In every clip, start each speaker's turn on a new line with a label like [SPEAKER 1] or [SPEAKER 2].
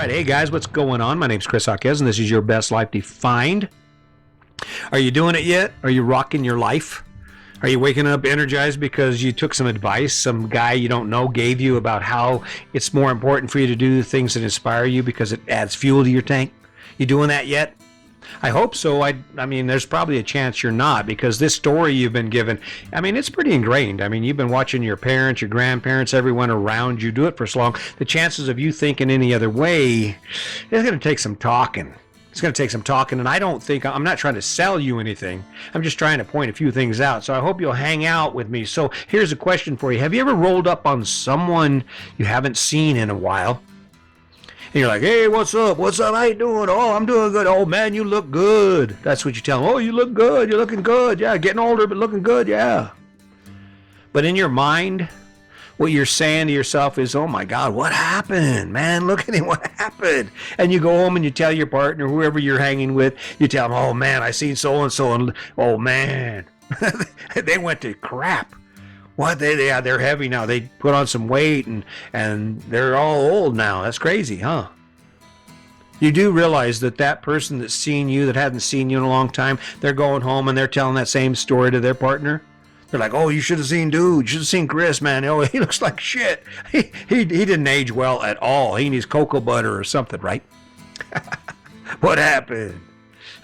[SPEAKER 1] right, hey guys, what's going on? My name's Chris Hawkes, and this is Your Best Life Defined. Are you doing it yet? Are you rocking your life? Are you waking up energized because you took some advice some guy you don't know gave you about how it's more important for you to do things that inspire you because it adds fuel to your tank? You doing that yet? I hope so. I mean, there's probably a chance you're not, because this story you've been given, I mean, it's pretty ingrained. I mean, you've been watching your parents, your grandparents, everyone around you do it for so long. The chances of you thinking any other way, it's going to take some talking. It's going to take some talking, and I'm not trying to sell you anything. I'm just trying to point a few things out. So I hope you'll hang out with me. So here's a question for you. Have you ever rolled up on someone you haven't seen in a while? And you're like, hey, what's up? What's up? How you doing? Oh, I'm doing good. Oh, man, you look good. That's what you tell them. Oh, you look good. You're looking good. Yeah, getting older, but looking good. Yeah. But in your mind, what you're saying to yourself is, oh, my God, what happened? Man, look at him. What happened? And you go home and you tell your partner, whoever you're hanging with, you tell them, oh, man, I seen so-and-so. And oh, man, they went to crap. What? They're heavy now. They put on some weight and they're all old now. That's crazy, huh? You do realize that person that's seen you, that hadn't seen you in a long time, they're going home and they're telling that same story to their partner. They're like, oh, you should have seen dude. You should have seen Chris, man. Oh, he looks like shit. He didn't age well at all. He needs cocoa butter or something, right? What happened?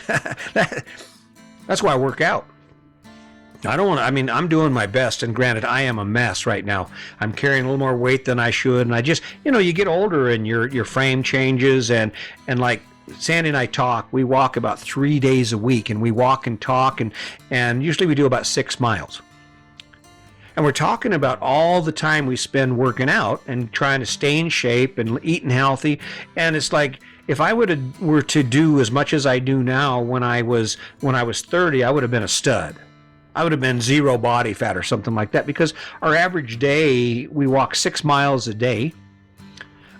[SPEAKER 1] That's why I work out. I'm doing my best, and granted, I am a mess right now. I'm carrying a little more weight than I should, and I just, you get older and your frame changes, and like Sandy and I talk, we walk about 3 days a week, and we walk and talk, and usually we do about 6 miles. And we're talking about all the time we spend working out and trying to stay in shape and eating healthy, and it's like, if I were to do as much as I do now when I was 30, I would have been a stud. I would have been 0 body fat or something like that, because our average day, we walk 6 miles a day.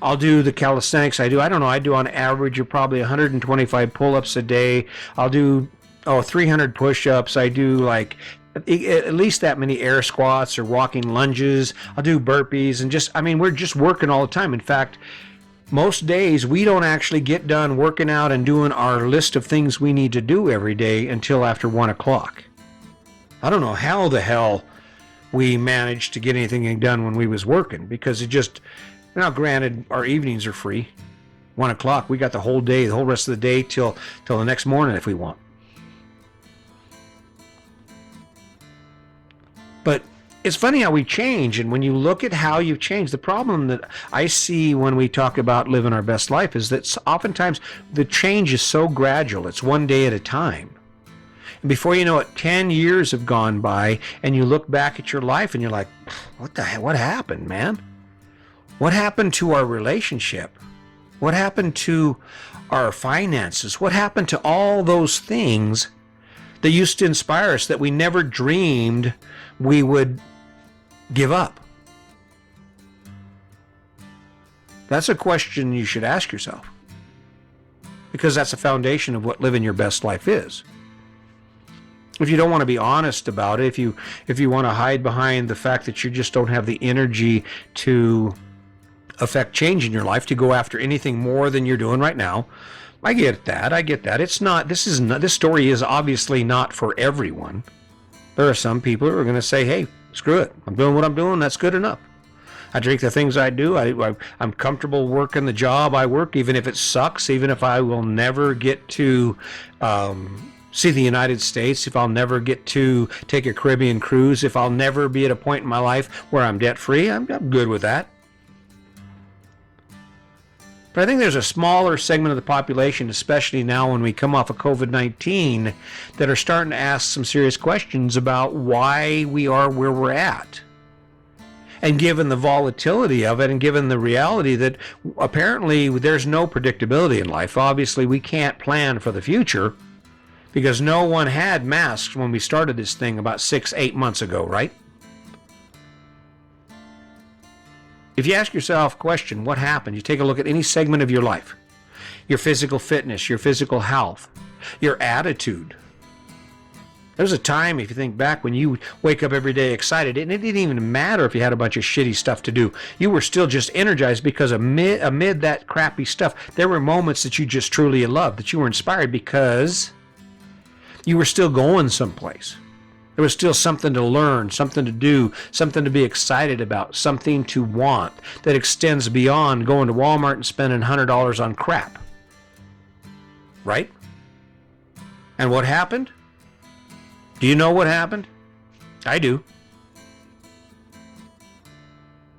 [SPEAKER 1] I'll do the calisthenics I do on average of probably 125 pull-ups a day. I'll do 300 push-ups. I do like at least that many air squats or walking lunges. I'll do burpees and we're just working all the time. In fact, most days we don't actually get done working out and doing our list of things we need to do every day until after 1 o'clock. I don't know how the hell we managed to get anything done when we was working, because now granted, our evenings are free. 1 o'clock, we got the whole day, the whole rest of the day till the next morning if we want. But it's funny how we change, and when you look at how you've changed, the problem that I see when we talk about living our best life is that oftentimes the change is so gradual. It's one day at a time. And before you know it, 10 years have gone by, and you look back at your life and you're like, what the hell? What happened, man? What happened to our relationship? What happened to our finances? What happened to all those things that used to inspire us that we never dreamed we would give up? That's a question you should ask yourself, because that's the foundation of what living your best life is. If you don't want to be honest about it, if you want to hide behind the fact that you just don't have the energy to affect change in your life, to go after anything more than you're doing right now, I get that. This story is obviously not for everyone. There are some people who are going to say, hey, screw it. I'm doing what I'm doing. That's good enough. I drink the things I do. I'm comfortable working the job I work, even if it sucks, even if I will never get to see the United States, if I'll never get to take a Caribbean cruise, if I'll never be at a point in my life where I'm debt-free, I'm good with that. But I think there's a smaller segment of the population, especially now when we come off of COVID-19, that are starting to ask some serious questions about why we are where we're at. And given the volatility of it, and given the reality that apparently there's no predictability in life, obviously we can't plan for the future, because no one had masks when we started this thing about 6-8 months ago, right? If you ask yourself a question, what happened? You take a look at any segment of your life, your physical fitness, your physical health, your attitude, There's a time, if you think back, when you wake up every day excited, and it didn't even matter if you had a bunch of shitty stuff to do. You were still just energized because amid that crappy stuff, there were moments that you just truly loved, that you were inspired because you were still going someplace. There was still something to learn, something to do, something to be excited about, something to want that extends beyond going to Walmart and spending $100 on crap. Right? And what happened? Do you know what happened? I do.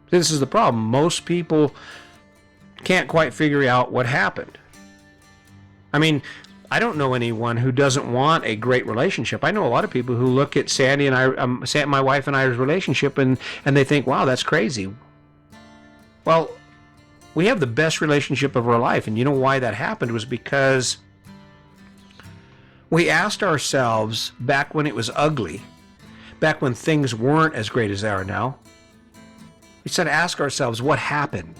[SPEAKER 1] This is the problem. Most people can't quite figure out what happened. I mean, I don't know anyone who doesn't want a great relationship. I know a lot of people who look at Sandy and I, my wife and I's relationship, and they think, wow, that's crazy. Well, we have the best relationship of our life, and you know why that happened was because we asked ourselves back when it was ugly, back when things weren't as great as they are now, we said, ask ourselves, what happened?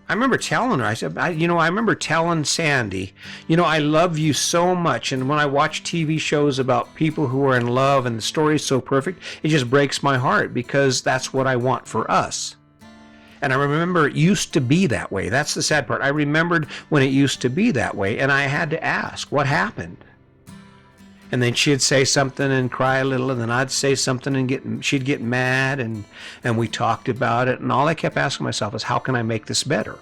[SPEAKER 1] I remember telling her, I remember telling Sandy, I love you so much. And when I watch TV shows about people who are in love and the story is so perfect, it just breaks my heart because that's what I want for us. And I remember it used to be that way. That's the sad part. I remembered when it used to be that way, and I had to ask, what happened? And then she'd say something and cry a little, and then I'd say something and she'd get mad, and we talked about it. And all I kept asking myself is, how can I make this better?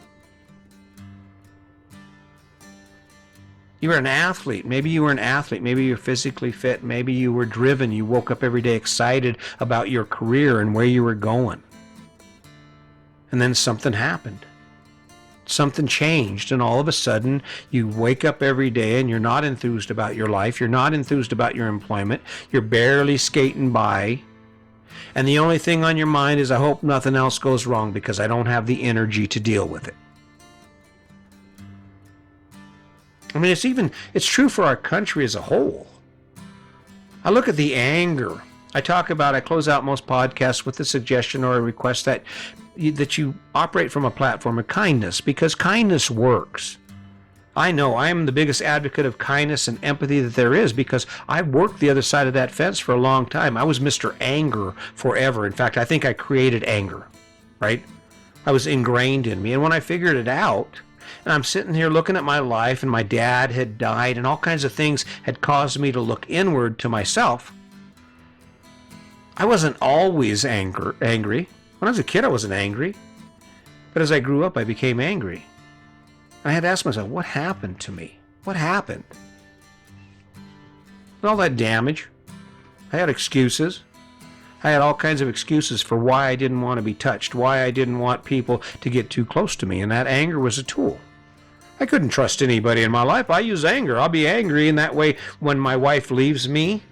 [SPEAKER 1] You were an athlete. Maybe you were an athlete. Maybe you're physically fit. Maybe you were driven. You woke up every day excited about your career and where you were going. And then something happened. Something changed, and all of a sudden you wake up every day and you're not enthused about your life. You're not enthused about your employment. You're barely skating by. And the only thing on your mind is, I hope nothing else goes wrong because I don't have the energy to deal with it. I mean, it's true for our country as a whole. I look at the anger. I close out most podcasts with a suggestion or a request that you operate from a platform of kindness, because kindness works. I know I am the biggest advocate of kindness and empathy that there is, because I worked the other side of that fence for a long time. I was Mr. Anger forever. In fact, I think I created anger, right? I was ingrained in me. And when I figured it out, and I'm sitting here looking at my life, and my dad had died, and all kinds of things had caused me to look inward to myself, I wasn't always angry. When I was a kid, I wasn't angry. But as I grew up, I became angry. I had to ask myself, what happened to me? What happened? And all that damage. I had excuses. I had all kinds of excuses for why I didn't want to be touched, why I didn't want people to get too close to me, and that anger was a tool. I couldn't trust anybody in my life. I use anger. I'll be angry, and that way, when my wife leaves me,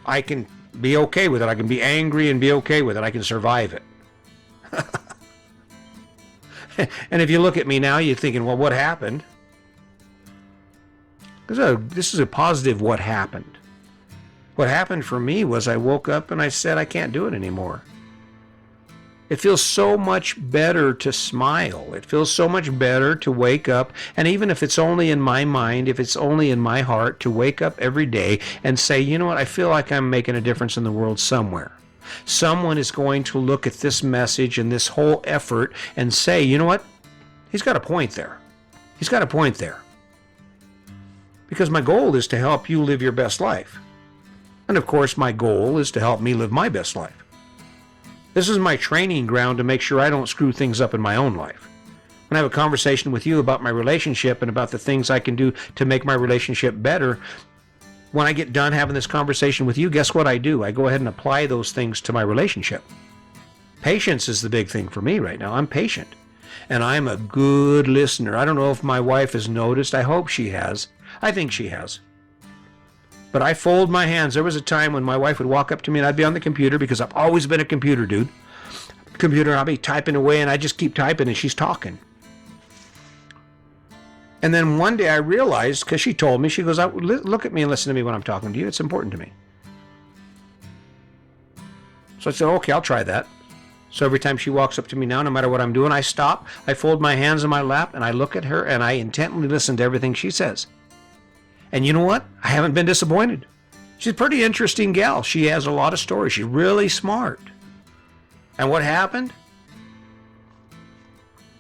[SPEAKER 1] I can be okay with it. I can be angry and be okay with it. I can survive it. And if you look at me now, you're thinking, well, what happened? This is a positive what happened. What happened for me was I woke up and I said, I can't do it anymore. It feels so much better to smile. It feels so much better to wake up, and even if it's only in my mind, if it's only in my heart, to wake up every day and say, you know what, I feel like I'm making a difference in the world somewhere. Someone is going to look at this message and this whole effort and say, you know what, he's got a point there. He's got a point there. Because my goal is to help you live your best life. And of course, my goal is to help me live my best life. This is my training ground to make sure I don't screw things up in my own life. When I have a conversation with you about my relationship and about the things I can do to make my relationship better, when I get done having this conversation with you, guess what I do? I go ahead and apply those things to my relationship. Patience is the big thing for me right now. I'm patient. And I'm a good listener. I don't know if my wife has noticed. I hope she has. I think she has. But I fold my hands. There was a time when my wife would walk up to me and I'd be on the computer, because I've always been a computer dude. Computer, I'll be typing away and I just keep typing and she's talking. And then one day I realized, because she told me, she goes, look at me and listen to me when I'm talking to you. It's important to me. So I said, okay, I'll try that. So every time she walks up to me now, no matter what I'm doing, I stop, I fold my hands in my lap, and I look at her, and I intently listen to everything she says. And you know what? I haven't been disappointed. She's a pretty interesting gal. She has a lot of stories. She's really smart. And what happened?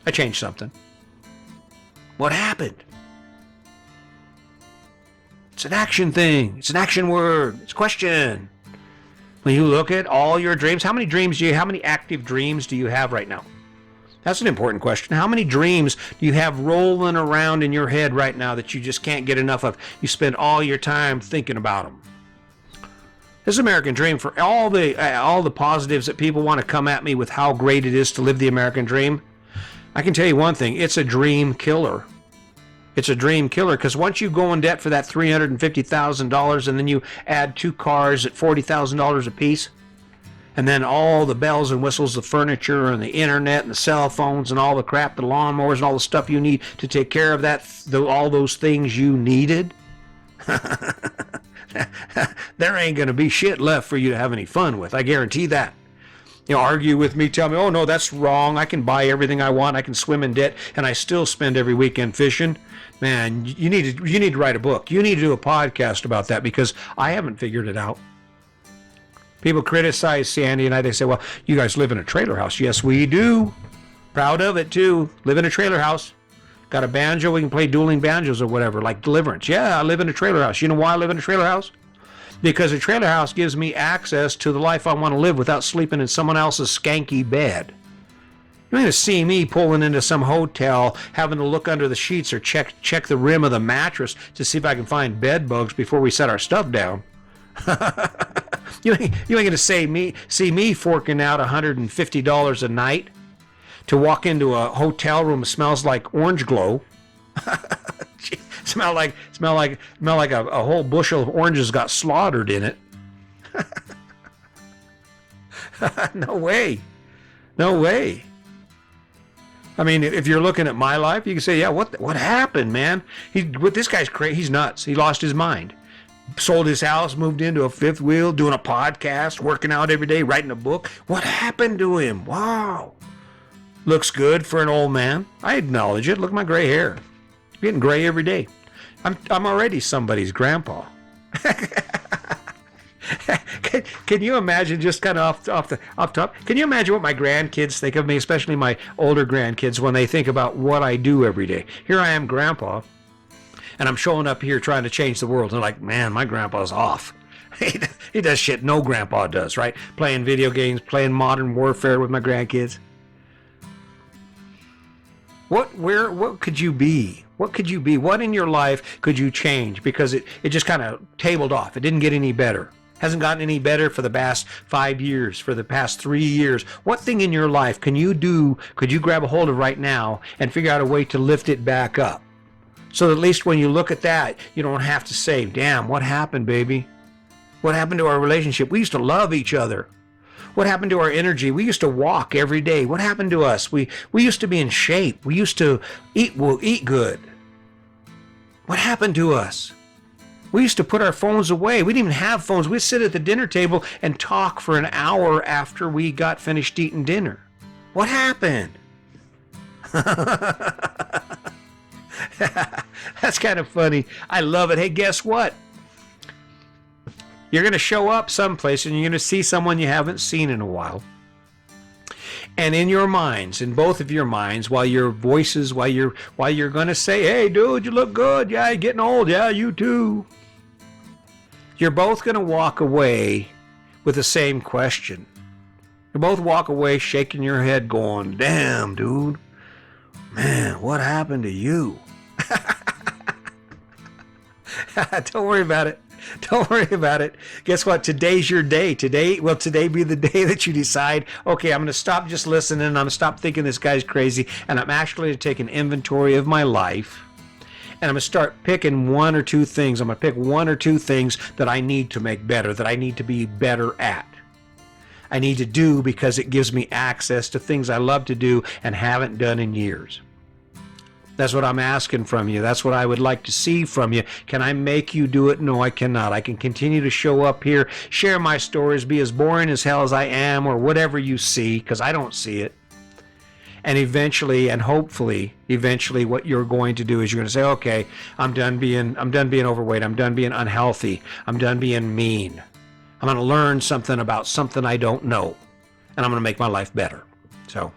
[SPEAKER 1] I changed something. What happened? It's an action thing. It's an action word. It's a question. When you look at all your dreams, how many active dreams do you have right now? That's an important question. How many dreams do you have rolling around in your head right now that you just can't get enough of? You spend all your time thinking about them. This American dream, for all the positives that people want to come at me with how great it is to live the American dream, I can tell you one thing, it's a dream killer. It's a dream killer, because once you go in debt for that $350,000 and then you add 2 cars at $40,000 a piece, and then all the bells and whistles, the furniture and the internet and the cell phones and all the crap, the lawnmowers and all the stuff you need to take care of that, all those things you needed, there ain't going to be shit left for you to have any fun with. I guarantee that. You know, argue with me, tell me, oh no, that's wrong. I can buy everything I want. I can swim in debt, and I still spend every weekend fishing. Man, you need to write a book. You need to do a podcast about that, because I haven't figured it out. People criticize Sandy and I. They say, well, you guys live in a trailer house. Yes, we do. Proud of it too. Live in a trailer house. Got a banjo. We can play dueling banjos or whatever, like Deliverance. Yeah, I live in a trailer house. You know why I live in a trailer house? Because a trailer house gives me access to the life I want to live without sleeping in someone else's skanky bed. You're going to see me pulling into some hotel, having to look under the sheets or check the rim of the mattress to see if I can find bed bugs before we set our stuff down. You ain't going to see me forking out $150 a night to walk into a hotel room that smells like orange glow. smell like a whole bushel of oranges got slaughtered in it. No way. I mean, if you're looking at my life, you can say, yeah, what happened, man? This guy's crazy. He's nuts. He lost his mind. Sold his house, moved into a fifth wheel, doing a podcast, working out every day, writing a book. What happened to him? Wow. Looks good for an old man. I acknowledge it. Look at my gray hair. I'm getting gray every day. I'm already somebody's grandpa. Can you imagine, just kind of off top? Can you imagine what my grandkids think of me, especially my older grandkids, when they think about what I do every day? Here I am, grandpa, and I'm showing up here trying to change the world. They're like, man, my grandpa's off. He does shit no grandpa does, right? Playing video games, playing Modern Warfare with my grandkids. What could you be? What could you be? What in your life could you change? Because it just kind of tabled off. It didn't get any better. Hasn't gotten any better for the past 5 years, for the past 3 years. What thing in your life can you do, could you grab a hold of right now and figure out a way to lift it back up? So that at least when you look at that, you don't have to say, damn, what happened, baby? What happened to our relationship? We used to love each other. What happened to our energy? We used to walk every day. What happened to us? We used to be in shape. We used to eat good. What happened to us? We used to put our phones away. We didn't even have phones. We'd sit at the dinner table and talk for an hour after we got finished eating dinner. What happened? That's kind of funny. I love it. Hey, guess what? You're going to show up someplace and you're going to see someone you haven't seen in a while. And in your minds, in both of your minds, while you're going to say, hey, dude, you look good. Yeah, you're getting old. Yeah, you too. You're both going to walk away with the same question. You both walk away shaking your head going, damn, dude. Man, what happened to you? Don't worry about it. Don't worry about it. Guess what? Today's your day. Today be the day that you decide, okay, I'm going to stop just listening. I'm going to stop thinking this guy's crazy. And I'm actually going to take an inventory of my life. And I'm going to start picking one or two things. I'm going to pick one or two things that I need to make better, that I need to be better at. I need to do because it gives me access to things I love to do and haven't done in years. That's what I'm asking from you. That's what I would like to see from you. Can I make you do it? No, I cannot. I can continue to show up here, share my stories, be as boring as hell as I am, or whatever you see, because I don't see it. And eventually, and hopefully, eventually, what you're going to do is you're going to say, okay, I'm done being overweight. I'm done being unhealthy. I'm done being mean. I'm going to learn something about something I don't know, and I'm going to make my life better. So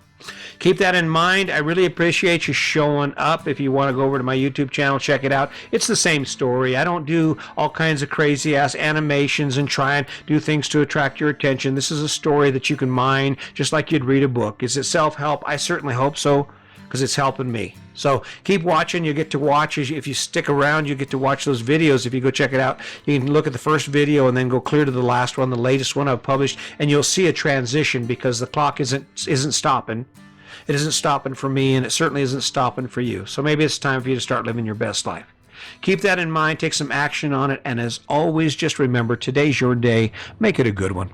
[SPEAKER 1] keep that in mind. I really appreciate you showing up. If you want to go over to my YouTube channel, check it out. It's the same story. I don't do all kinds of crazy ass animations and try and do things to attract your attention. This is a story that you can mine just like you'd read a book. Is it self-help? I certainly hope so, because it's helping me. So keep watching. You get to watch, if you stick around, you get to watch those videos. If you go check it out, you can look at the first video and then go clear to the last one, the latest one I've published, and you'll see a transition because the clock isn't stopping. It isn't stopping for me, and it certainly isn't stopping for you. So maybe it's time for you to start living your best life. Keep that in mind. Take some action on it. And as always, just remember, today's your day. Make it a good one.